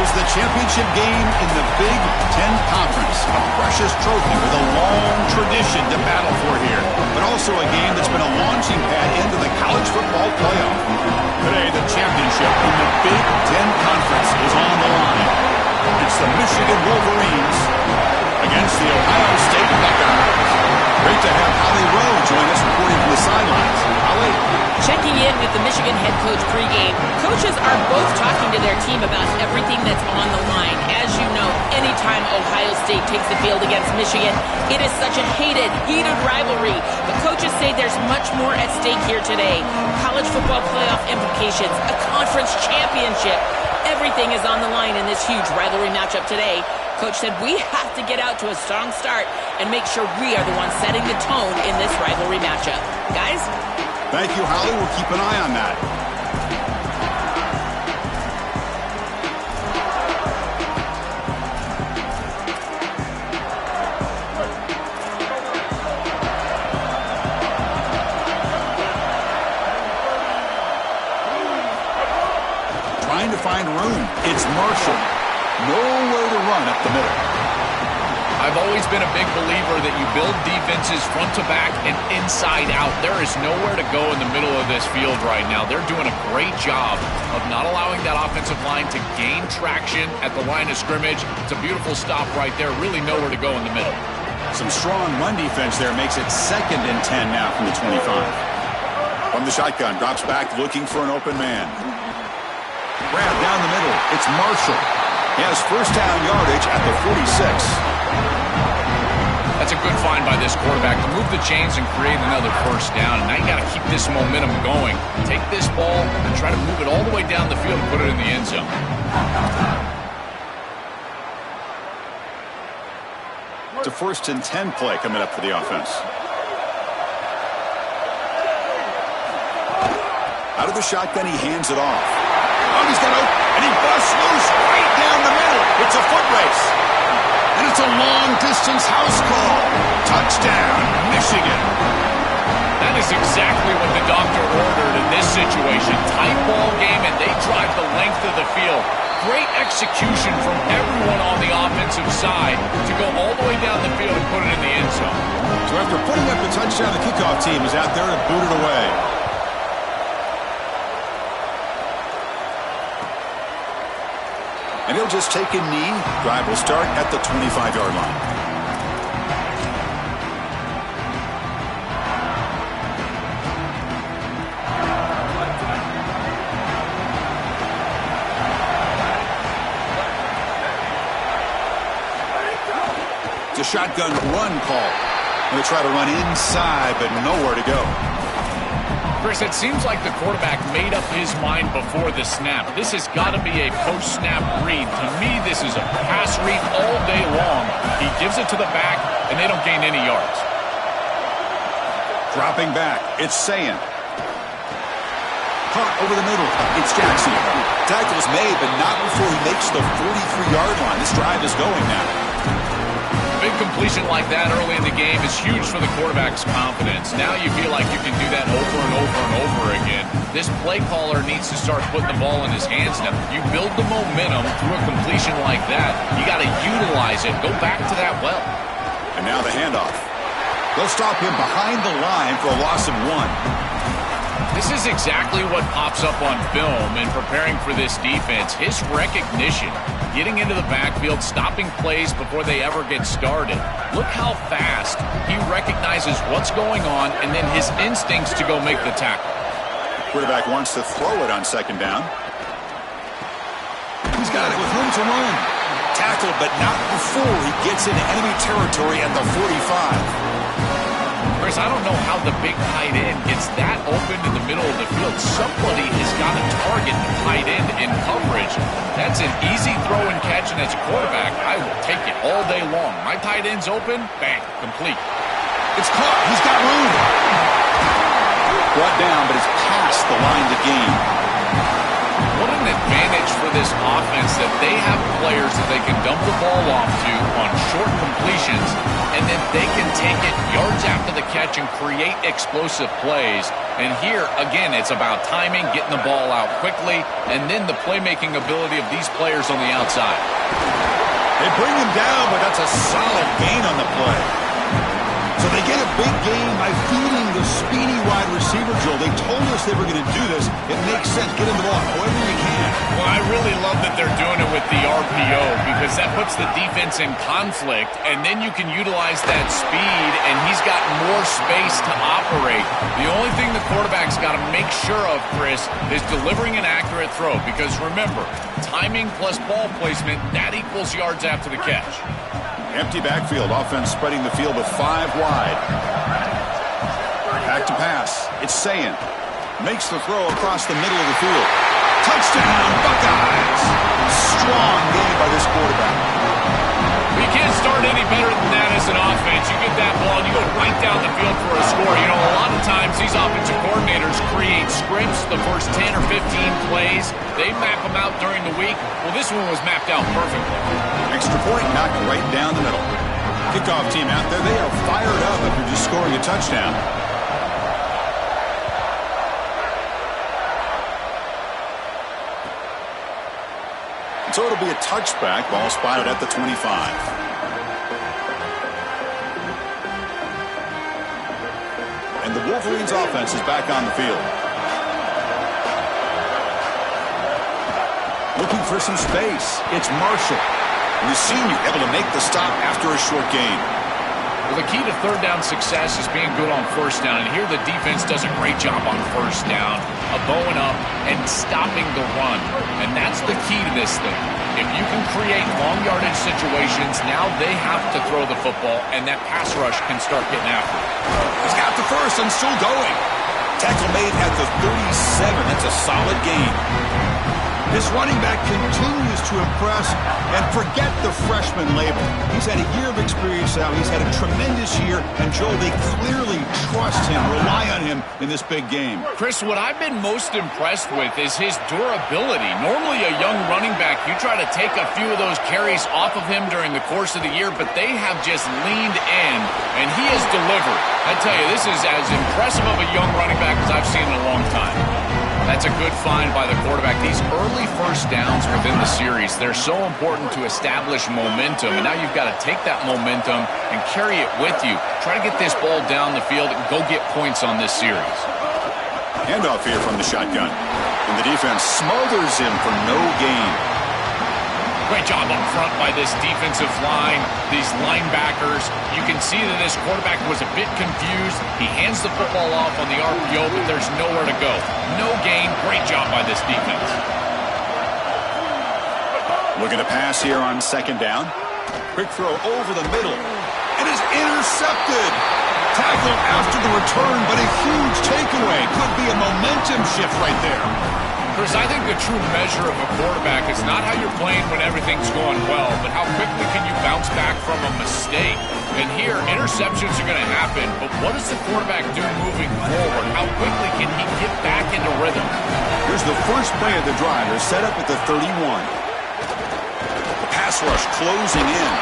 is the championship game in the Big Ten Conference. A precious trophy with a long tradition to battle for here, but also a game that's been a launching pad into the college football playoff. Today, the championship in the Big Ten Conference is on the line. It's the Michigan Wolverines against the Ohio State Buckeyes. Great to have Holly Rowe join us reporting from the sidelines. Holly. Checking in with the Michigan head coach pregame. Coaches are both talking to their team about everything that's on the line. As you know, anytime Ohio State takes the field against Michigan, it is such a heated rivalry. The coaches say there's much more at stake here today. College football playoff implications, a conference championship. Everything is on the line in this huge rivalry matchup today. Coach said we have to get out to a strong start and make sure we are the ones setting the tone in this rivalry matchup. Guys? Thank you, Holly. We'll keep an eye on that. Trying to find room. It's Marshall. Nowhere to run up the middle. I've always been a big believer that you build defenses front to back and inside out. There is nowhere to go in the middle of this field right now. They're doing a great job of not allowing that offensive line to gain traction at the line of scrimmage. It's a beautiful stop right there. Really nowhere to go in the middle. Some strong run defense there makes it 2nd and 10 now from the 25. From the shotgun, drops back looking for an open man. Grab down the middle. It's Marshall. He has first down yardage at the 46. That's a good find by this quarterback to move the chains and create another first down. And now you got to keep this momentum going. Take this ball and try to move it all the way down the field and put it in the end zone. It's a 1st and 10 play coming up for the offense. Out of the shotgun, he hands it off. Oh, he's got open, and he busts loose right down the middle. It's a foot race. And it's a long-distance house call. Touchdown, Michigan. That is exactly what the doctor ordered in this situation. Tight ball game, and they drive the length of the field. Great execution from everyone on the offensive side to go all the way down the field and put it in the end zone. So after putting up the touchdown, the kickoff team is out there to boot it away. And he'll just take a knee. Drive will start at the 25-yard line. It's a shotgun run call. Going to try to run inside, but nowhere to go. Chris, it seems like the quarterback made up his mind before the snap. This has got to be a post-snap read. To me, this is a pass read all day long. He gives it to the back, and they don't gain any yards. Dropping back, it's Sayin. Caught over the middle, it's Jackson. Tackle's made, but not before he makes the 43-yard line. This drive is going now. Big completion like that early in the game is huge for the quarterback's confidence. Now you feel like you can do that over and over and over again. This play caller needs to start putting the ball in his hands now. You build the momentum through a completion like that. You got to utilize it. Go back to that well. And now the handoff. They'll stop him behind the line for a loss of 1. This is exactly what pops up on film in preparing for this defense. His recognition, getting into the backfield, stopping plays before they ever get started. Look how fast he recognizes what's going on and then his instincts to go make the tackle. Quarterback wants to throw it on 2nd down. He's got it with room to run. Tackled, but not before he gets into enemy territory at the 45. Chris, I don't know how the big tight end gets that open in the middle of the field. Somebody has got to target the tight end in coverage. That's an easy throw and catch, and as a quarterback, I will take it all day long. My tight end's open, bang, complete. It's caught. He's got room. Brought down, but it's past the line to gain. what an advantage for this offense that they have players that they can dump the ball off to on short completions, and then they can take it yards after the catch and create explosive plays. And here, again, it's about timing, getting the ball out quickly, and then the playmaking ability of these players on the outside. They bring him down, but that's a solid gain on the play. So they get a big gain by feeding the speedy wide receiver, Joel. They told us they were going to do this. It makes sense. Get him the ball however you can. Well, I really love that they're doing it with the RPO because that puts the defense in conflict, and then you can utilize that speed, and he's got more space to operate. The only thing the quarterback's got to make sure of, Chris, is delivering an accurate throw because, remember, timing plus ball placement, that equals yards after the catch. Empty backfield. Offense spreading the field with 5 wide. Back to pass. It's Sayin. Makes the throw across the middle of the field. Touchdown, Buckeyes! Strong game by this quarterback. You can't start any better than that as an offense. You get that ball and you go right down the field for a score. You know, a lot of times these offensive coordinators create scripts the first 10 or 15 plays. They map them out during the week. Well, this one was mapped out perfectly. Extra point knocked right down the middle. Kickoff team out there. They are fired up after just scoring a touchdown. So it'll be a touchback. Ball spotted at the 25. And the Wolverines offense is back on the field. Looking for some space. It's Marshall. And the senior able to make the stop after a short gain. Well, the key to third down success is being good on first down. And here the defense does a great job on first down of bowing up and stopping the run. And that's the key to this thing. If you can create long yardage situations, now they have to throw the football, and that pass rush can start getting after it. He's got the first and still going. Tackle made at the 37. That's a solid gain. This running back continues to impress, and forget the freshman label. He's had a year of experience now. He's had a tremendous year, and Joe, they clearly trust him, rely on him in this big game. Chris, what I've been most impressed with is his durability. Normally a young running back, you try to take a few of those carries off of him during the course of the year, but they have just leaned in, and he has delivered. I tell you, this is as impressive of a young running back as I've seen in a long time. That's a good find by the quarterback. These early first downs within the series, they're so important to establish momentum. And now you've got to take that momentum and carry it with you. Try to get this ball down the field and go get points on this series. Handoff here from the shotgun. And the defense smothers him for no gain. Great job up front by this defensive line, these linebackers. You can see that this quarterback was a bit confused. He hands the football off on the RPO, but there's nowhere to go. No gain. Great job by this defense. Looking to pass here on second down. Quick throw over the middle. And is intercepted. Tackled after the return, but a huge takeaway. Could be a momentum shift right there. Chris, I think the true measure of a quarterback is not how you're playing when everything's going well, but how quickly can you bounce back from a mistake. And here, interceptions are going to happen, but what does the quarterback do moving forward? How quickly can he get back into rhythm? Here's the first play of the drive. They're set up at the 31. The pass rush closing in.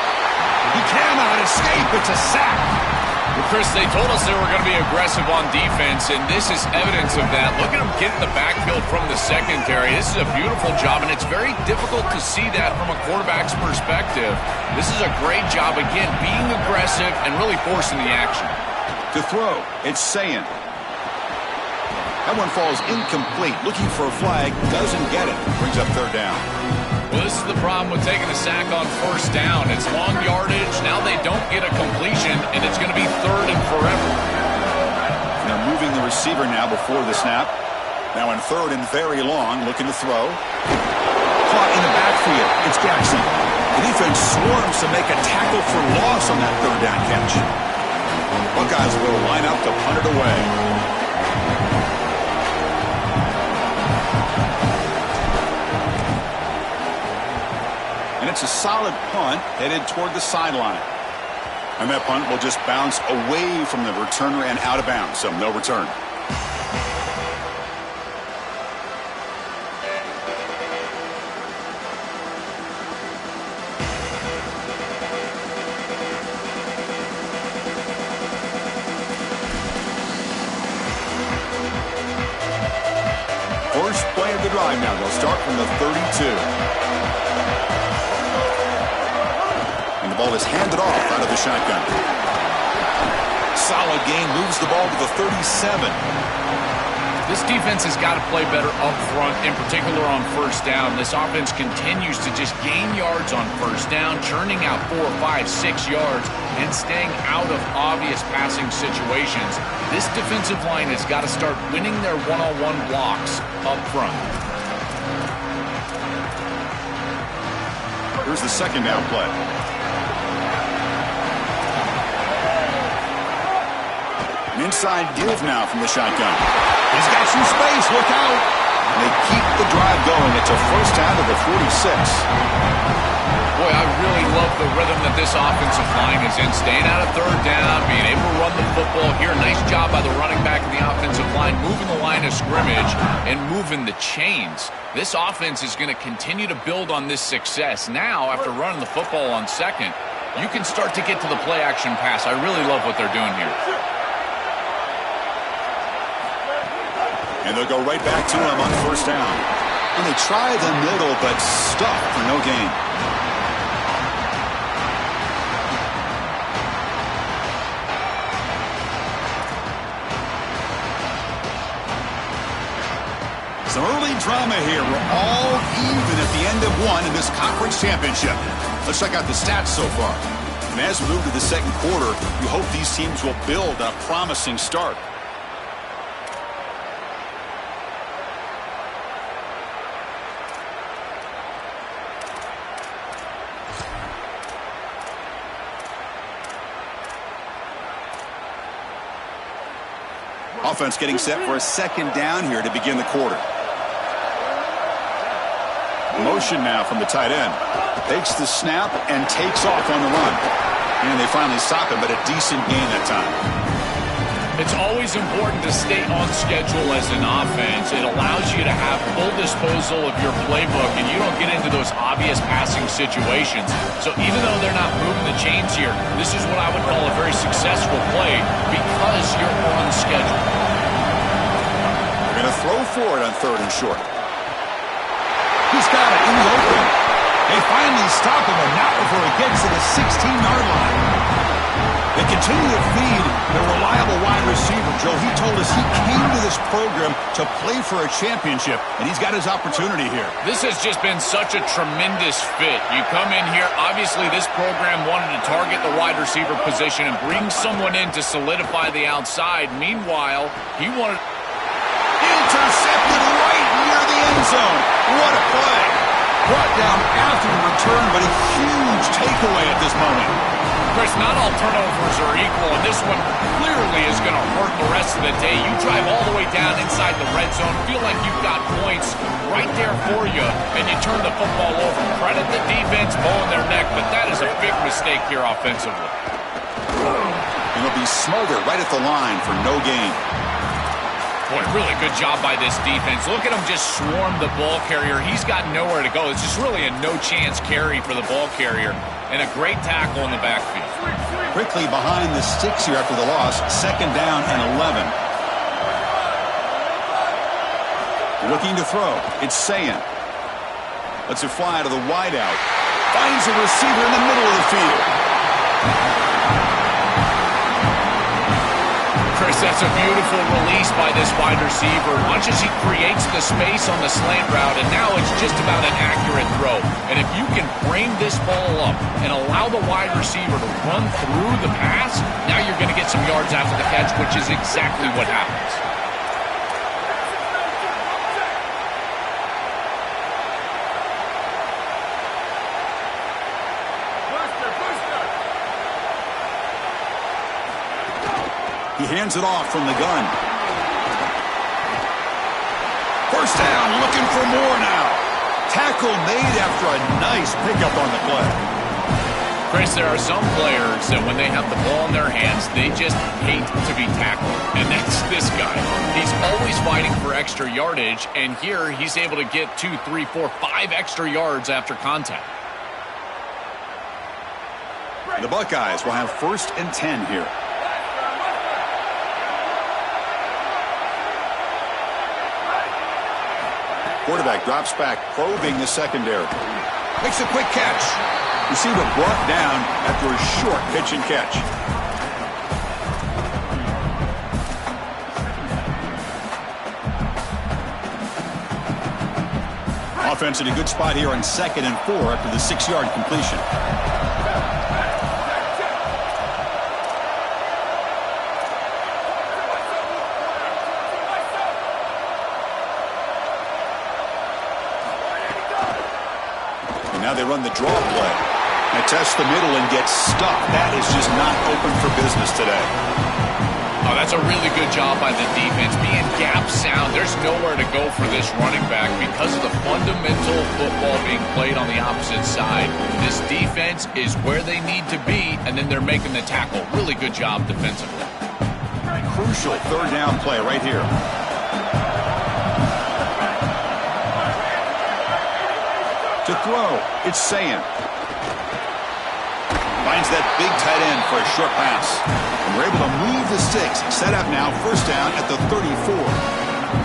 He cannot escape. It's a sack. Well, Chris, they told us they were going to be aggressive on defense, and this is evidence of that. Look at them get in the backfield from the secondary. This is a beautiful job, and it's very difficult to see that from a quarterback's perspective. This is a great job, again, being aggressive and really forcing the action. To throw, it's Sayin. That one falls incomplete. Looking for a flag, doesn't get it. Brings up third down. Well, this is the problem with taking a sack on first down. It's long yardage. Now they don't get a completion, and it's going to be third and forever. They're moving the receiver now before the snap. Now in third and very long, looking to throw. Caught in the backfield. It's Jackson. The defense swarms to make a tackle for loss on that third down catch. Buckeyes will line up to punt it away. And it's a solid punt headed toward the sideline. And that punt will just bounce away from the returner and out of bounds, so no return. drive now. They'll start from the 32. And the ball is handed off out of the shotgun. Solid gain, moves the ball to the 37. This defense has got to play better up front, in particular on first down. This offense continues to just gain yards on first down, churning out 4, 5, 6 yards, and staying out of obvious passing situations. This defensive line has got to start winning their one-on-one blocks up front. Here's the second down play. An inside give now from the shotgun. He's got some space. Look out. And they keep the drive going. It's a first down to the 46. Boy, I really love the rhythm that this offensive line is in. Staying out of third down, being able to run the football here. Nice job by the running back and the offensive line, moving the line of scrimmage and moving the chains. This offense is going to continue to build on this success. Now, after running the football on second, you can start to get to the play-action pass. I really love what they're doing here. And they'll go right back to him on first down. And they try the middle, but stuck for no gain. Some early drama here. We're all even at the end of one in this conference championship. Let's check out the stats so far. And as we move to the second quarter, we hope these teams will build a promising start. Offense getting set for a second down here to begin the quarter. Motion now from the tight end. Takes the snap and takes off on the run. And they finally stop him, but a decent gain that time. It's always important to stay on schedule as an offense. It allows you to have full disposal of your playbook, and you don't get into those obvious passing situations. So even though they're not moving the chains here, this is what I would call a very successful play because you're on schedule. They're going to throw for it on third and short. He's got it in the open. They finally stop him, and not before he gets to the 16-yard line. They continue to feed the reliable wide receiver. Joe, he told us he came to this program to play for a championship, and he's got his opportunity here. This has just been such a tremendous fit. You come in here, obviously this program wanted to target the wide receiver position and bring someone in to solidify the outside. Meanwhile, he wanted... Intercepted right near the end zone. What a play. Brought down after the return, but a huge takeaway at this moment. Chris, not all turnovers are equal, and this one clearly is going to hurt the rest of the day. You drive all the way down inside the red zone, feel like you've got points right there for you, and you turn the football over. Credit the defense pulling their neck, but that is a big mistake here offensively. And it'll be smothered right at the line for no gain. Boy, really good job by this defense. Look at him just swarm the ball carrier. He's got nowhere to go. It's just really a no-chance carry for the ball carrier. And a great tackle in the backfield. Quickly behind the sticks here after the loss. Second down and 11. Looking to throw. It's Sayan. Lets it fly to the wideout. Finds a receiver in the middle of the field. Chris, that's a beautiful release by this wide receiver. Watch as he creates the space on the slant route, and now it's just about an accurate throw. And if you can frame this ball up and allow the wide receiver to run through the pass, now you're going to get some yards after the catch, which is exactly what happens. He hands it off from the gun. First down, looking for more now. Tackle made after a nice pickup on the play. Chris, there are some players that when they have the ball in their hands, they just hate to be tackled. And that's this guy. He's always fighting for extra yardage, and here he's able to get 2, 3, 4, 5 extra yards after contact. The Buckeyes will have first and 10 here. quarterback drops back, probing the secondary. Makes a quick catch. Receiver brought down after a short pitch and catch. Offense in a good spot here on 2nd and 4 after the 6-yard completion. And now they run the draw play. They test the middle and get stuck. That is just not open for business today. Oh, that's a really good job by the defense. Being gap sound, there's nowhere to go for this running back because of the fundamental football being played on the opposite side. This defense is where they need to be, and then they're making the tackle. Really good job defensively. Crucial 3rd down play right here. To throw, it's Sayin. Finds that big tight end for a short pass. And we're able to move the sticks. Set up now, 1st down at the 34.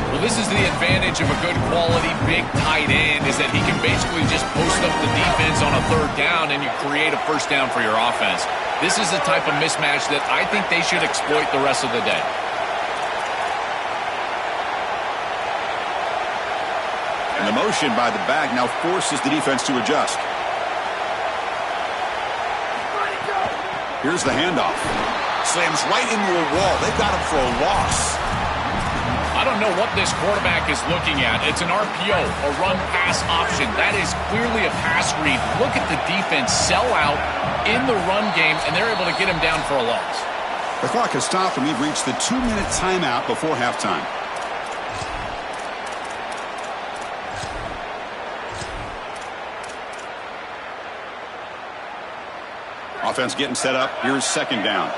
Well, this is the advantage of a good quality big tight end, is that he can basically just post up the defense on a 3rd down and you create a 1st down for your offense. This is the type of mismatch that I think they should exploit the rest of the day. And the motion by the back now forces the defense to adjust. Here's the handoff. Slams right into a wall. They've got him for a loss. I don't know what this quarterback is looking at. It's an RPO, a run-pass option. That is clearly a pass read. Look at the defense sell out in the run game, and they're able to get him down for a loss. The clock has stopped, and we've reached the 2-minute timeout before halftime. Offense getting set up. Here's 2nd down.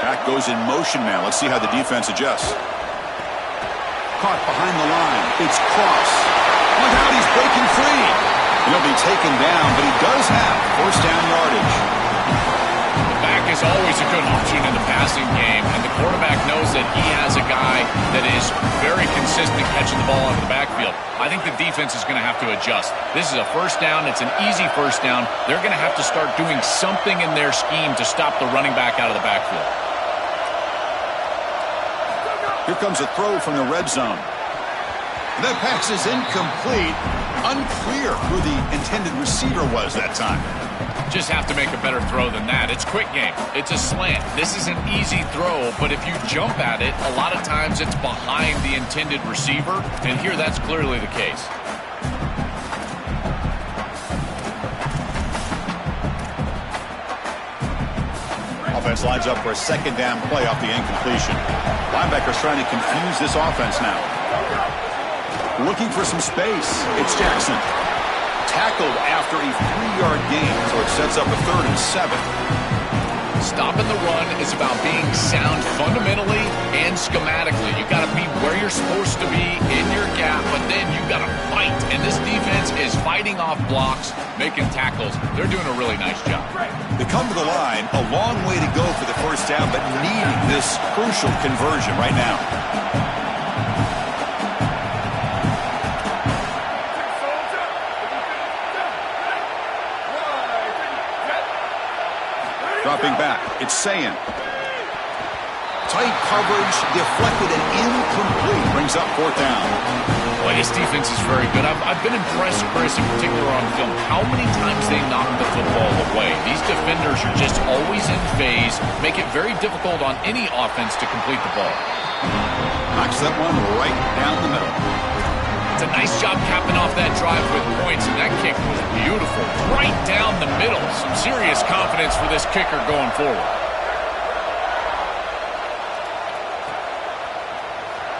Back goes in motion now. Let's see how the defense adjusts. Caught behind the line. It's Cross. Look out, he's breaking free. He'll be taken down, but he does have 1st down yardage. The back is always a good option in the passing game, and the quarterback knows that he has a guy that is very consistent catching the ball out of the backfield. I think the defense is going to have to adjust. This is a 1st down. It's an easy 1st down. They're going to have to start doing something in their scheme to stop the running back out of the backfield. Here comes a throw from the red zone. That pass is incomplete. Unclear who the intended receiver was that time. Just have to make a better throw than that. It's quick game. It's a slant. This is an easy throw, but if you jump at it, a lot of times it's behind the intended receiver, and here that's clearly the case. Offense lines up for a 2nd down play off the incompletion. Linebackers trying to confuse this offense now. Looking for some space. It's Jackson. Tackled after a 3-yard gain, so it sets up a 3rd and 7. Stopping the run is about being sound fundamentally and schematically. You got to be where you're supposed to be in your gap, but then you got to fight. And this defense is fighting off blocks, making tackles. They're doing a really nice job. They come to the line, a long way to go for the 1st down, but needing this crucial conversion right now. Dropping back, it's Sayin. Tight coverage, deflected and incomplete. Brings up 4th down. Well, this defense is very good. I've been impressed, Chris, in particular on film, how many times they knock the football away. These defenders are just always in phase, make it very difficult on any offense to complete the ball. Knocks that one right down the middle. It's a nice job capping off that drive with points, and that kick was beautiful. Right down the middle. Some serious confidence for this kicker going forward.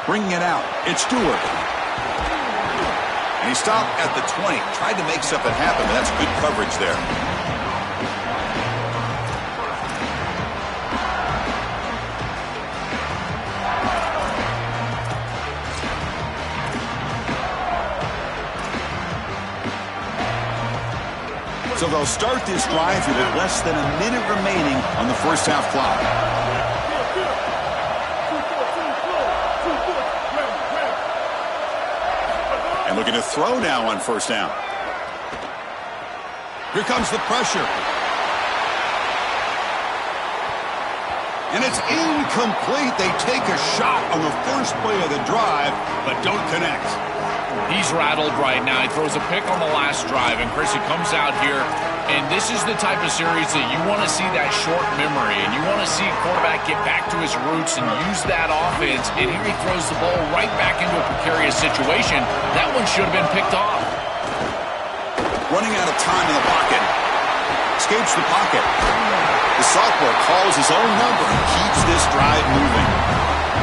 Bringing it out, it's Stewart. And he stopped at the 20. Tried to make something happen, but that's good coverage there. So they'll start this drive with less than a minute remaining on the 1st half clock. to throw now on first down. Here comes the pressure. And it's incomplete. They take a shot on the first play of the drive, but don't connect. He's rattled right now. He throws a pick on the last drive, and Chris, he comes out here, and this is the type of series that you want to see that short memory, and you want to see a quarterback get back to his roots and use that offense, and here he throws the ball right back into a precarious situation. That one should have been picked off. Running out of time in the pocket. Escapes the pocket. The sophomore calls his own number and keeps this drive moving.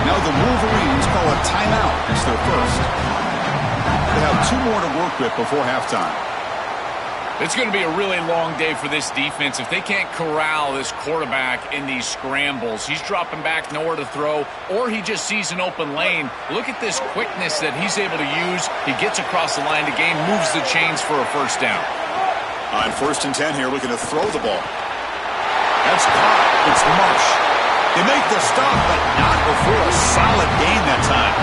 Now the Wolverines call a timeout. It's their first. They have 2 more to work with before halftime. It's going to be a really long day for this defense. If they can't corral this quarterback in these scrambles, he's dropping back, nowhere to throw, or he just sees an open lane. Look at this quickness that he's able to use. He gets across the line to gain, moves the chains for a first down. On 1st and 10 here, looking to throw the ball. That's caught. It's Marsh. They make the stop, but not before a solid gain that time.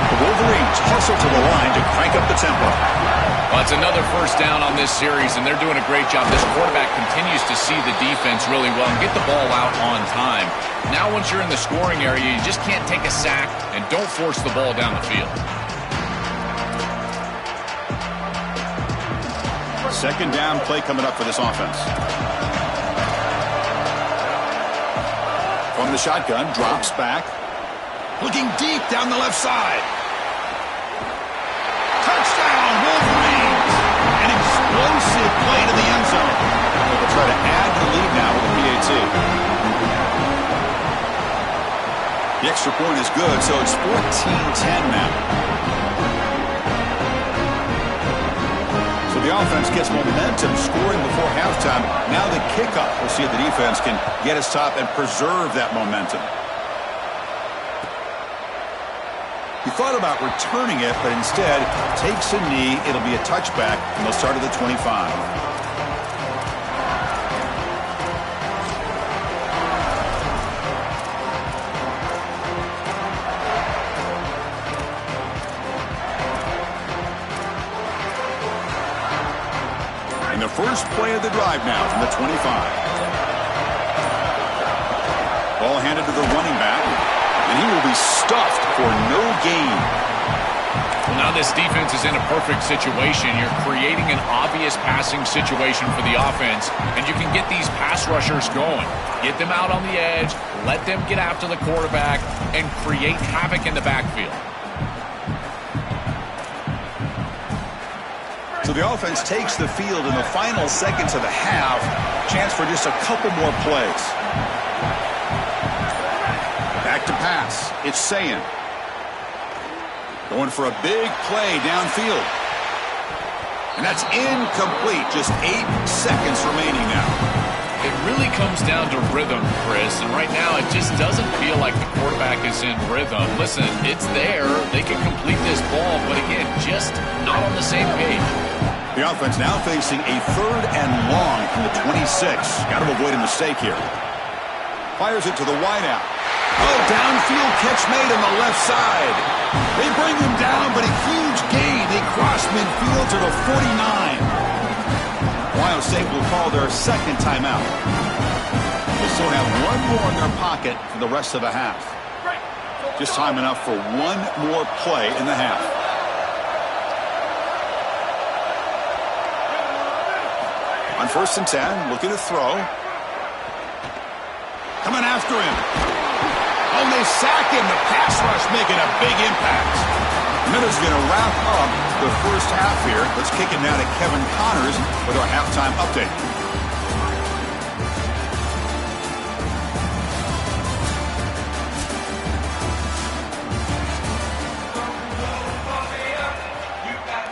The Wolverines hustle to the line to crank up the tempo. Well, it's another first down on this series, and they're doing a great job. This quarterback continues to see the defense really well and get the ball out on time. Now once you're in the scoring area, you just can't take a sack and don't force the ball down the field. Second down play coming up for this offense. From the shotgun, drops back. Looking deep down the left side. Touchdown, Wolverines! An explosive play to the end zone. They'll try to add to the lead now with the PAT. The extra point is good, so it's 14-10 now. So the offense gets momentum scoring before halftime. Now the kickoff. We'll see if the defense can get its top and preserve that momentum. He thought about returning it, but instead takes a knee. It'll be a touchback, and they'll start at the 25. And the first play of the drive now from the 25. Ball handed to the running back. And he will be stuffed for no gain. Well, now this defense is in a perfect situation. You're creating an obvious passing situation for the offense, and you can get these pass rushers going. Get them out on the edge, let them get after the quarterback, and create havoc in the backfield. So the offense takes the field in the final seconds of the half. Chance for just a couple more plays. Back to pass. It's Sayin. Going for a big play downfield. And that's incomplete. Just 8 seconds remaining now. It really comes down to rhythm, Chris. And right now, it just doesn't feel like the quarterback is in rhythm. Listen, it's there. They can complete this ball, but again, just not on the same page. The offense now facing a 3rd and long from the 26. Got to avoid a mistake here. Fires it to the wideout. Oh, downfield catch made on the left side. They bring him down, but a huge gain. They cross midfield to the 49. Ohio State will call their second timeout. They'll still have 1 more in their pocket for the rest of the half. Just time enough for 1 more play in the half. On 1st and 10, looking to throw. Coming after him. Oh, they sack him. The pass rush making a big impact. Miller's going to wrap up the first half here. Let's kick it now to Kevin Connors with our halftime update.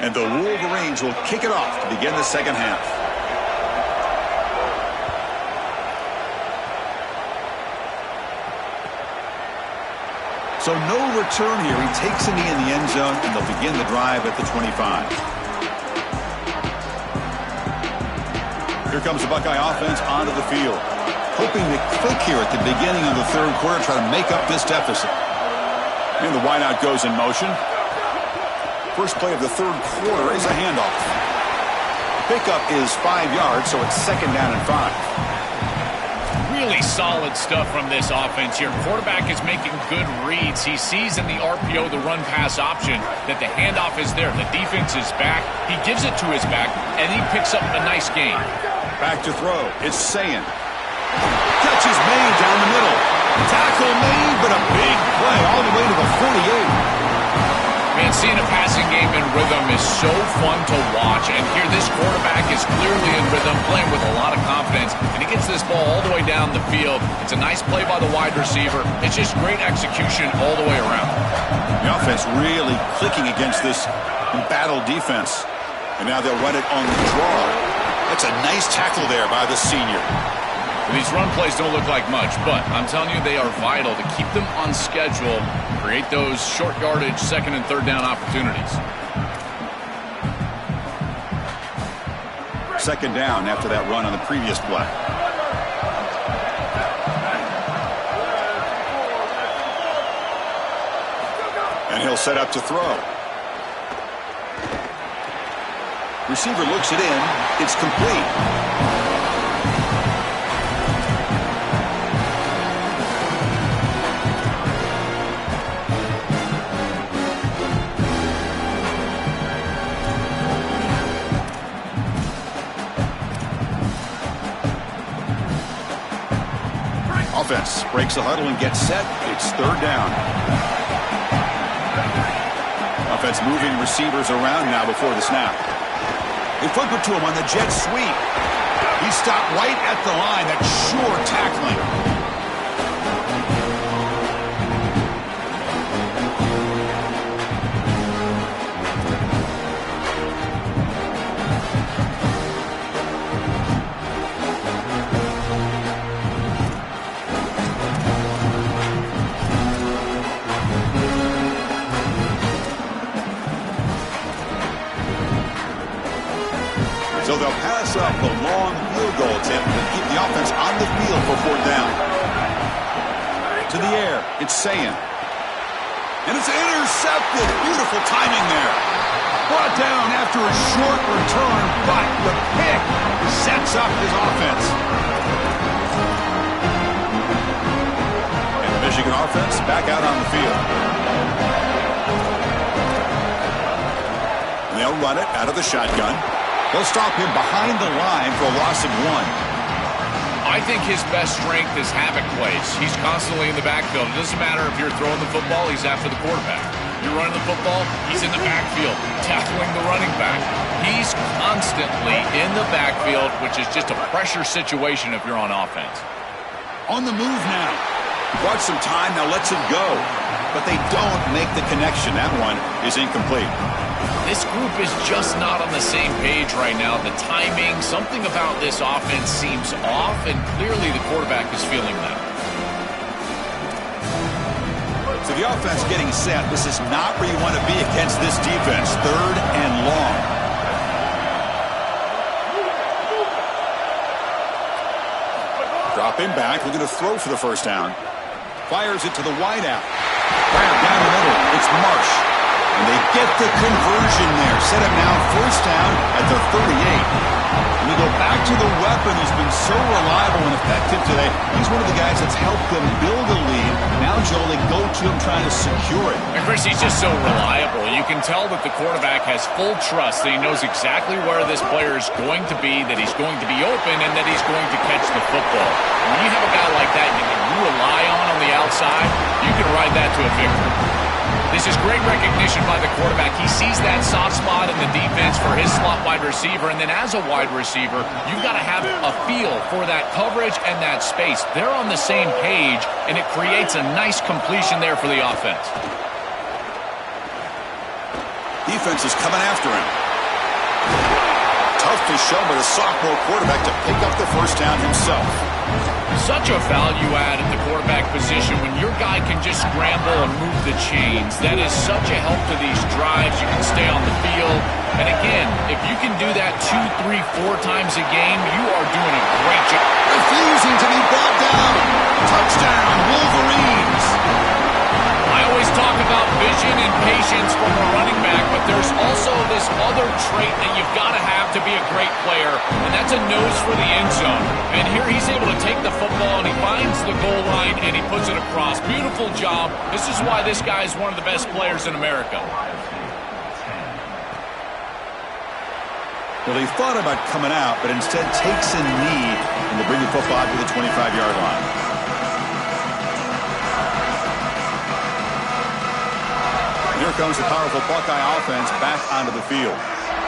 And the Wolverines will kick it off to begin the second half. So no return here. He takes a knee in the end zone, and they'll begin the drive at the 25. Here comes the Buckeye offense onto the field. Hoping to click here at the beginning of the 3rd quarter, try to make up this deficit. And the wideout goes in motion. First play of the third quarter is a handoff. Pickup is 5 yards, so it's second down and 5. Really solid stuff from this offense here. Quarterback is making good reads. He sees in the RPO, the run-pass option, that the handoff is there. The defense is back. He gives it to his back, and he picks up a nice gain. Back to throw. It's Sayin. Catch is made down the middle. Tackle made, but a big play all the way to the 48. Man, seeing a passing game in rhythm is so fun to watch, and here this quarterback is clearly in rhythm, playing with a lot of confidence, and he gets this ball all the way down the field. It's a nice play by the wide receiver. It's just great execution all the way around. The offense really clicking against this embattled defense, and now they'll run it on the draw. That's a nice tackle there by the senior. These run plays don't look like much, but I'm telling you, they are vital to keep them on schedule, create those short yardage second and third down opportunities. Second down after that run on the previous play. And he'll set up to throw. Receiver looks it in. It's complete. Offense breaks the huddle and gets set. It's third down. Offense moving receivers around now before the snap. They flip it to him on the jet sweep. He stopped right at the line. That's sure tackling. So they'll pass up the long field goal attempt and keep the offense on the field for fourth down. To the air, it's Sayin. And it's intercepted. Beautiful timing there. Brought down after a short return, but the pick sets up his offense. And the Michigan offense back out on the field. And they'll run it out of the shotgun. They'll stop him behind the line for a loss of 1. I think his best strength is havoc plays. He's constantly in the backfield. It doesn't matter if you're throwing the football, he's after the quarterback. You're running the football, he's in the backfield, tackling the running back. He's constantly in the backfield, which is just a pressure situation if you're on offense. On the move now. Brought some time, now lets it go. But they don't make the connection. That one is incomplete. This group is just not on the same page right now. The timing, something about this offense seems off, and clearly the quarterback is feeling that. So the offense getting set. This is not where you want to be against this defense. Third and long. Drop him back. We're going to throw for the first down. Fires it to the wideout. Fire down the middle. It's Marsh. And they get the conversion there. Set him now first down at the 38. And we go back to the weapon who's been so reliable and effective today. He's one of the guys that's helped them build a lead. Now, Joel, they go to him trying to secure it. And Chris, he's just so reliable. You can tell that the quarterback has full trust that he knows exactly where this player is going to be, that he's going to be open, and that he's going to catch the football. And when you have a guy like that you rely on the outside, you can ride that to a victory. This is great recognition by the quarterback. He sees that soft spot in the defense for his slot wide receiver, and then as a wide receiver, you've got to have a feel for that coverage and that space. They're on the same page, and it creates a nice completion there for the offense. Defense is coming after him. Tough to show by the sophomore quarterback to pick up the first down himself. Such a value add at the quarterback position when your guy can just scramble and move the chains. That is such a help to these drives. You can stay on the field. And again, if you can do that 2, 3, 4 times a game, you are doing a great job. Refusing to be brought down. Touchdown, Wolverines. I always talk about vision and patience from a running back, but there's other trait that you've got to have to be a great player, and that's a nose for the end zone. And here he's able to take the football, and he finds the goal line, and he puts it across. Beautiful job. This is why this guy is one of the best players in America. Well, he thought about coming out, but instead takes a knee and will bring the football to the 25-yard line. Here comes the powerful Buckeye offense back onto the field.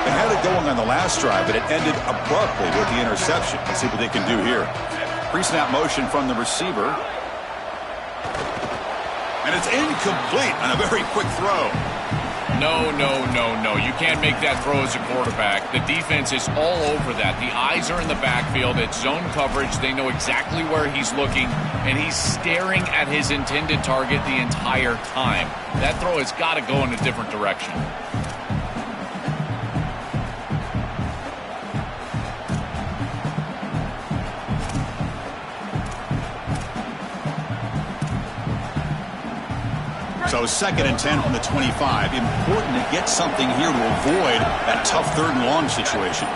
They had it going on the last drive, but it ended abruptly with the interception. Let's see what they can do here. Pre-snap motion from the receiver. And it's incomplete on a very quick throw. No, no, no, no. You can't make that throw as a quarterback. The defense is all over that. The eyes are in the backfield. It's zone coverage. They know exactly where he's looking, and he's staring at his intended target the entire time. That throw has got to go in a different direction. So 2nd and 10 from the 25. Important to get something here to avoid that tough 3rd and long situation.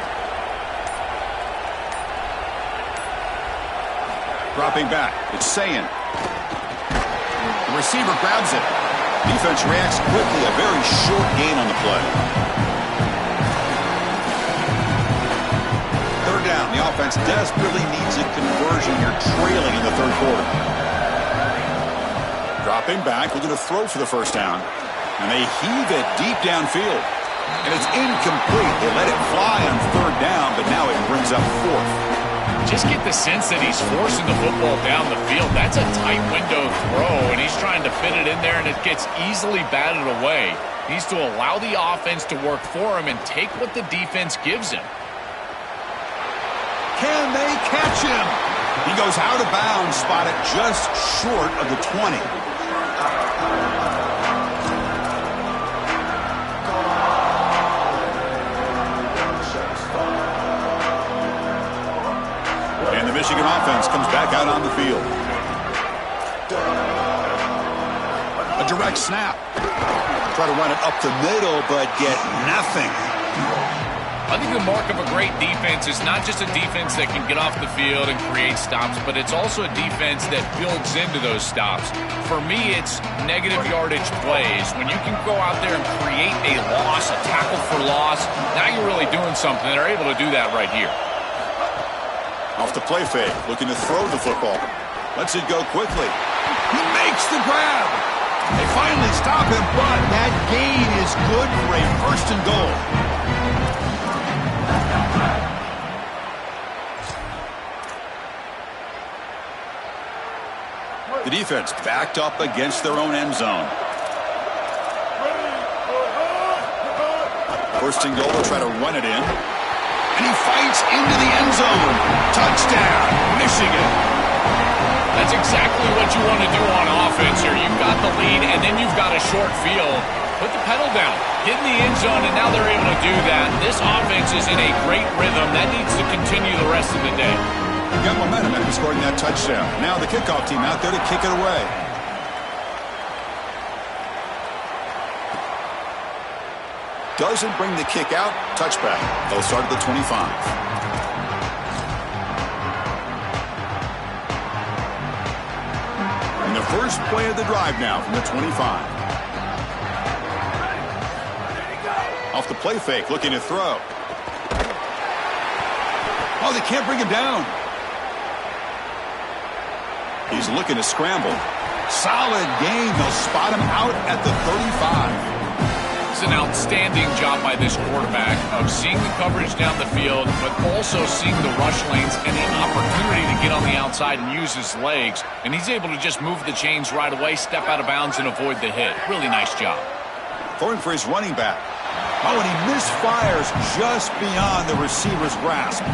Dropping back. It's Sayin. The receiver grabs it. Defense reacts quickly. A very short gain on the play. 3rd down. The offense desperately needs a conversion here, trailing in the 3rd quarter. Dropping back, looking to throw for the 1st down. And they heave it deep downfield. And it's incomplete. They let it fly on 3rd down, but now it brings up 4th. Just get the sense that he's forcing the football down the field. That's a tight window throw, and he's trying to fit it in there, and it gets easily batted away. He needs to allow the offense to work for him and take what the defense gives him. Can they catch him? He goes out of bounds, spotted just short of the 20. And the Michigan offense comes back out on the field. A direct snap. Try to run it up the middle, but get nothing. I think the mark of a great defense is not just a defense that can get off the field and create stops, but it's also a defense that builds into those stops. For me, it's negative yardage plays. When you can go out there and create a loss, a tackle for loss, now you're really doing something. They're able to do that right here. Off the play fake, looking to throw the football. Lets it go quickly. He makes the grab. They finally stop him, but that gain is good for a 1st and goal. The defense backed up against their own end zone. 1st and goal, will try to run it in. And he fights into the end zone. Touchdown, Michigan. That's exactly what you want to do on offense here. You've got the lead, and then you've got a short field. Put the pedal down. Get in the end zone, and now they're able to do that. This offense is in a great rhythm. That needs to continue the rest of the day. Got momentum after scoring that touchdown. Now the kickoff team out there to kick it away. Doesn't bring the kick out. Touchback. They'll start at the 25. And the first play of the drive now from the 25. Off the play fake, looking to throw. Oh, they can't bring him down. He's looking to scramble. Solid gain. They'll spot him out at the 35. It's an outstanding job by this quarterback of seeing the coverage down the field, but also seeing the rush lanes and the opportunity to get on the outside and use his legs. And he's able to just move the chains right away, step out of bounds, and avoid the hit. Really nice job. Throwing for his running back. Oh, and he misfires just beyond the receiver's grasp.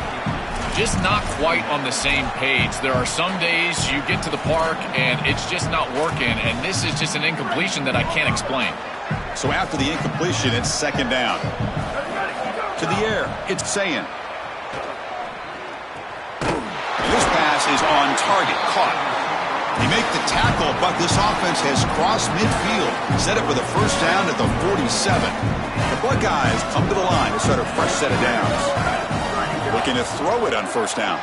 Just not quite on the same page. There are some days you get to the park and it's just not working, and this is just an incompletion that I can't explain. So after the incompletion, it's 2nd down. To the air, it's Sayin. This pass is on target, caught. They make the tackle, but this offense has crossed midfield. Set up for the first down at the 47. The Buckeyes come to the line to start a fresh set of downs. Looking to throw it on first down.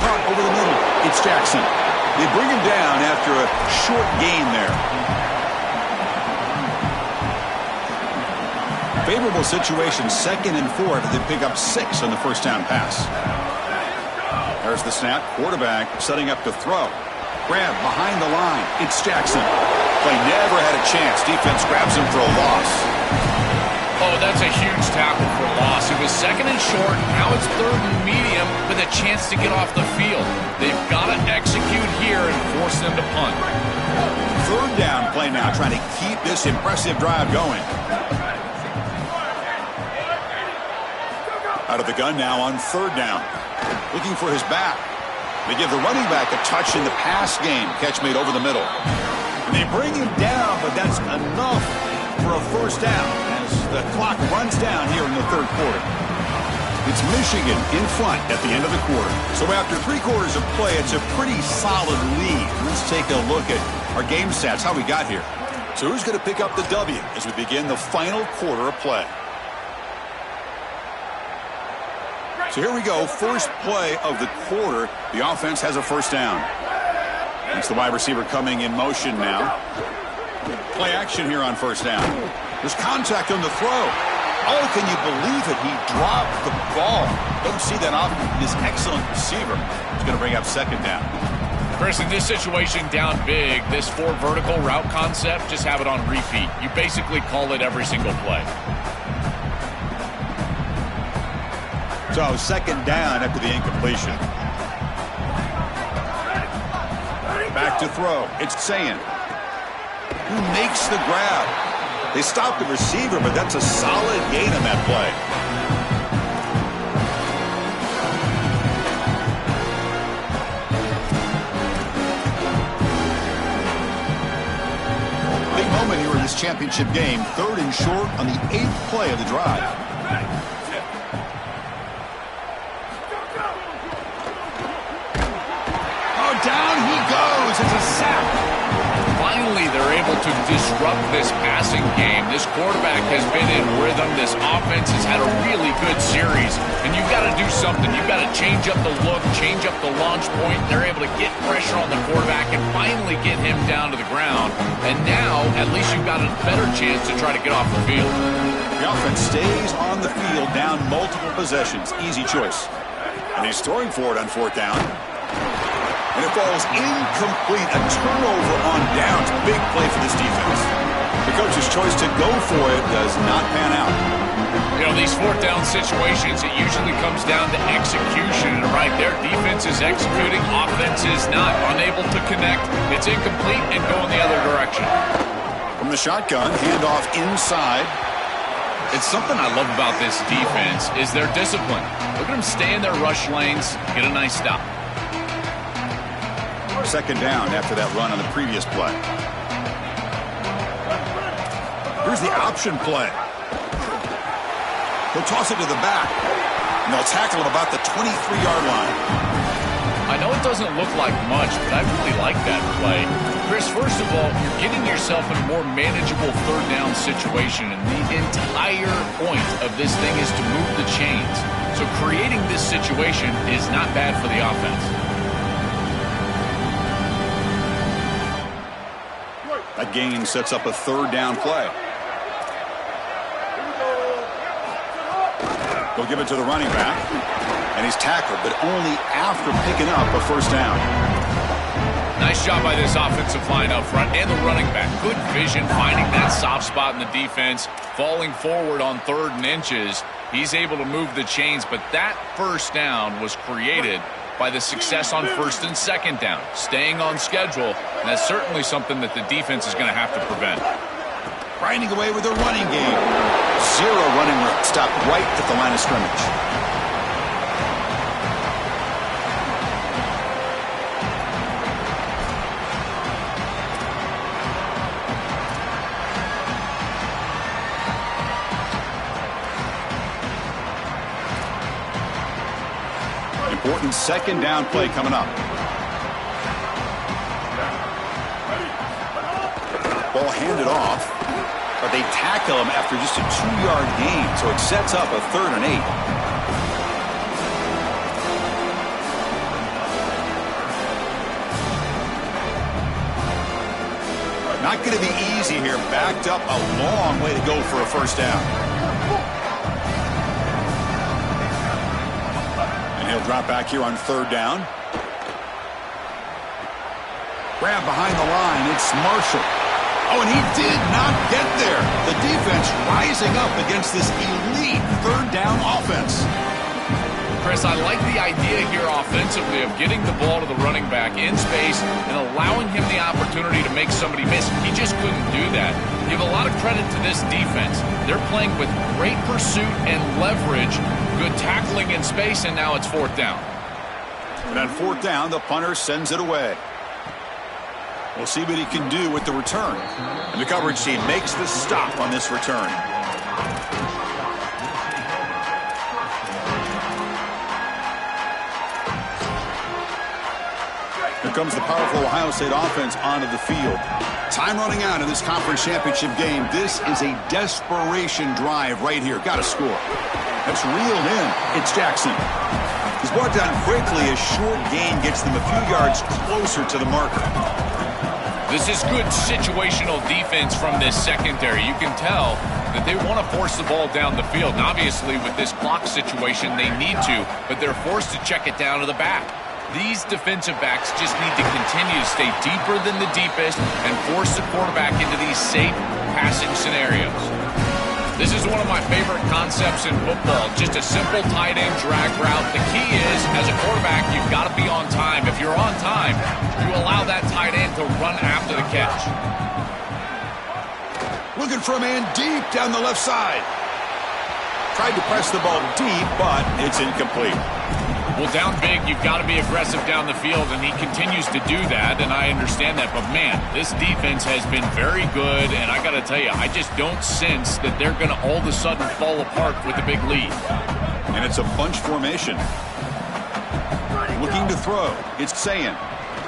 Caught over the middle. It's Jackson. They bring him down after a short gain there. Favorable situation, 2nd and 4. They pick up 6 on the first down pass. There's the snap. Quarterback setting up to throw. Grab behind the line. It's Jackson. Play never had a chance. Defense grabs him for a loss. Oh, that's a huge tackle for a loss. It was 2nd and short. Now it's 3rd and medium with a chance to get off the field. They've got to execute here and force them to punt. 3rd down play now, trying to keep this impressive drive going. Out of the gun now on 3rd down. Looking for his back. They give the running back a touch in the pass game. Catch made over the middle. And they bring him down, but that's enough for a first down as the clock runs down here in the 3rd quarter. It's Michigan in front at the end of the quarter. So after 3 quarters of play, it's a pretty solid lead. Let's take a look at our game stats, how we got here. So who's going to pick up the W as we begin the final quarter of play? So here we go, first play of the quarter. The offense has a first down. It's the wide receiver coming in motion now. Play action here on first down. There's contact on the throw. Oh, can you believe it? He dropped the ball. Don't see that often from this excellent receiver. He's going to bring up 2nd down. Chris, in this situation, down big, this 4 vertical route concept, just have it on repeat. You basically call it every single play. So 2nd down after the incompletion. Back to throw. It's Sayin, who makes the grab. They stop the receiver, but that's a solid gain on that play. Big moment here in this championship game. 3rd and short on the 8th play of the drive. Down he goes. It's a sack. Finally, they're able to disrupt this passing game. This quarterback has been in rhythm. This offense has had a really good series. And you've got to do something. You've got to change up the look, change up the launch point. They're able to get pressure on the quarterback and finally get him down to the ground. And now, at least you've got a better chance to try to get off the field. The offense stays on the field, down multiple possessions. Easy choice. And he's throwing for it on 4th down. And it falls incomplete. A turnover on downs. Big play for this defense. The coach's choice to go for it does not pan out. You know, these 4th down situations, it usually comes down to execution. And right there, defense is executing, offense is not. Unable to connect. It's incomplete and going the other direction. From the shotgun, handoff inside. It's something I love about this defense is their discipline. Look at them stay in their rush lanes, get a nice stop. 2nd down after that run on the previous play. Here's the option play. He'll toss it to the back, and they'll tackle him about the 23-yard line. I know it doesn't look like much, but I really like that play. Chris, first of all, you're getting yourself in a more manageable 3rd down situation, and the entire point of this thing is to move the chains. So creating this situation is not bad for the offense. That gain sets up a 3rd down play. They'll give it to the running back, and he's tackled, but only after picking up a first down. Nice job by this offensive line up front and the running back. Good vision, finding that soft spot in the defense, falling forward on 3rd and inches. He's able to move the chains, but that first down was created by the success on 1st and 2nd down, staying on schedule, and that's certainly something that the defense is going to have to prevent. Grinding away with a running game. 0 running room. Stopped right at the line of scrimmage. Important 2nd down play coming up. Ball handed off, but they tackle him after just a 2-yard gain, so it sets up a 3rd and 8. Not going to be easy here. Backed up a long way to go for a first down. And he'll drop back here on 3rd down. Grab behind the line. It's Marshall. Oh, and he did not get there. The defense rising up against this elite 3rd down offense. Chris, I like the idea here offensively of getting the ball to the running back in space and allowing him the opportunity to make somebody miss. He just couldn't do that. Give a lot of credit to this defense. They're playing with great pursuit and leverage, good tackling in space, and now it's 4th down. And on 4th down, the punter sends it away. We'll see what he can do with the return. And the coverage team makes the stop on this return. Here comes the powerful Ohio State offense onto the field. Time running out in this conference championship game. This is a desperation drive right here. Got to score. That's reeled in. It's Jackson. He's brought down quickly. A short gain gets them a few yards closer to the marker. This is good situational defense from this secondary. You can tell that they want to force the ball down the field. And obviously, with this clock situation, they need to, but they're forced to check it down to the back. These defensive backs just need to continue to stay deeper than the deepest and force the quarterback into these safe passing scenarios. This is one of my favorite concepts in football, just a simple tight end drag route. The key is, as a quarterback, you've got to be on time. If you're on time, you allow that tight end to run after the catch. Looking for a man deep down the left side. Tried to press the ball deep, but it's incomplete. Well, down big, you've got to be aggressive down the field, and he continues to do that, and I understand that. But, man, this defense has been very good, and I got to tell you, I just don't sense that they're going to all of a sudden fall apart with a big lead. And it's a bunch formation. Looking to throw. It's Sayin.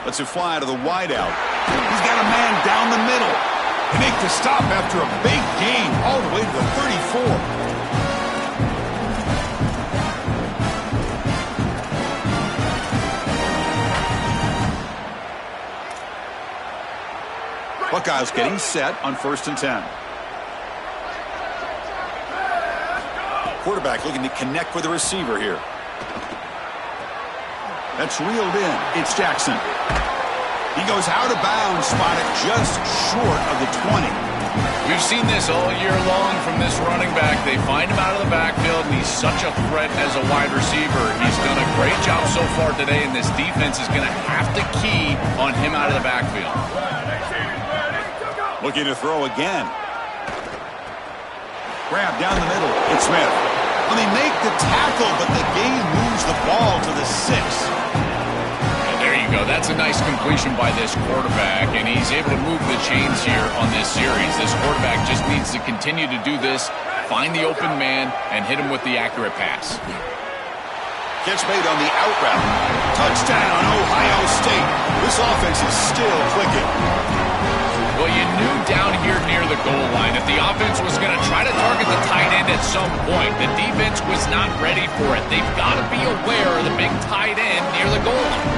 Lets it fly to the wideout. He's got a man down the middle. They make the stop after a big gain all the way to the 34. Buckeyes getting set on 1st and 10. Quarterback looking to connect with the receiver here. That's reeled in. It's Jackson. He goes out of bounds, spotted just short of the 20. We've seen this all year long from this running back. They find him out of the backfield, and he's such a threat as a wide receiver. He's done a great job so far today, and this defense is going to have to key on him out of the backfield. Looking to throw again. Grab down the middle. It's Smith. Well, they make the tackle, but the game moves the ball to the 6. And there you go. That's a nice completion by this quarterback, and he's able to move the chains here on this series. This quarterback just needs to continue to do this, find the open man, and hit him with the accurate pass. Catch made on the out route. Touchdown, Ohio State. This offense is still clicking. Well, you knew down here near the goal line that the offense was going to try to target the tight end at some point. The defense was not ready for it. They've got to be aware of the big tight end near the goal line.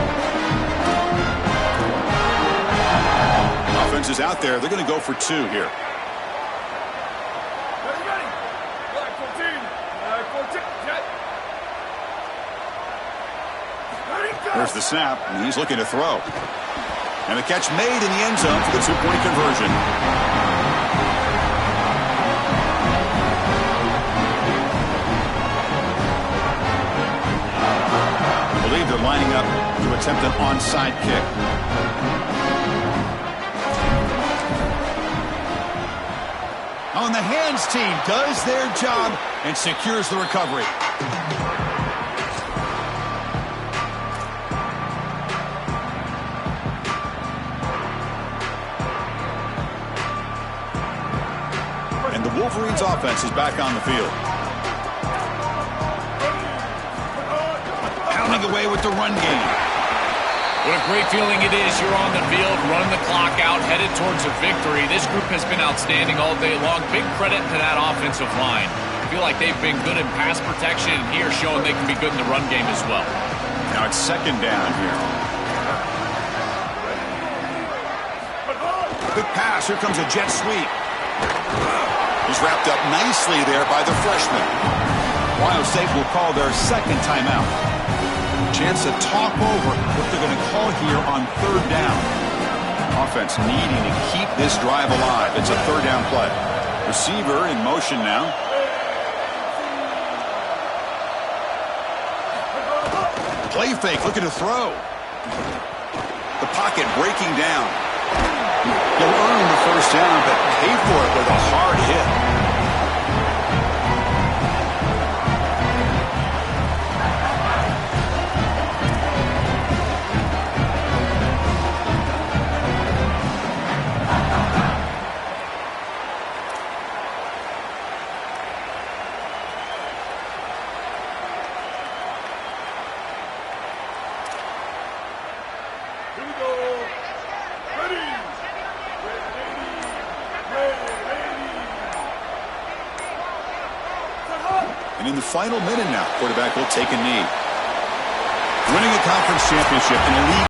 Offense is out there. They're going to go for 2 here. There's the snap, and he's looking to throw. And the catch made in the end zone for the 2-point conversion. I believe they're lining up to attempt an onside kick. On the hands team does their job and secures the recovery. Wolverines offense is back on the field. Pounding away with the run game. What a great feeling it is. You're on the field, running the clock out, headed towards a victory. This group has been outstanding all day long. Big credit to that offensive line. I feel like they've been good in pass protection, and here showing they can be good in the run game as well. Now it's second down here. Good pass. Here comes a jet sweep. He's wrapped up nicely there by the freshman. Ohio State will call their second timeout. Chance to talk over what they're going to call here on third down. Offense needing to keep this drive alive. It's a third down play. Receiver in motion now. Play fake, looking to throw. The pocket breaking down. He'll earn the first down, but pay for it with a hard hit. And in the final minute now, quarterback will take a knee. Winning a conference championship in a league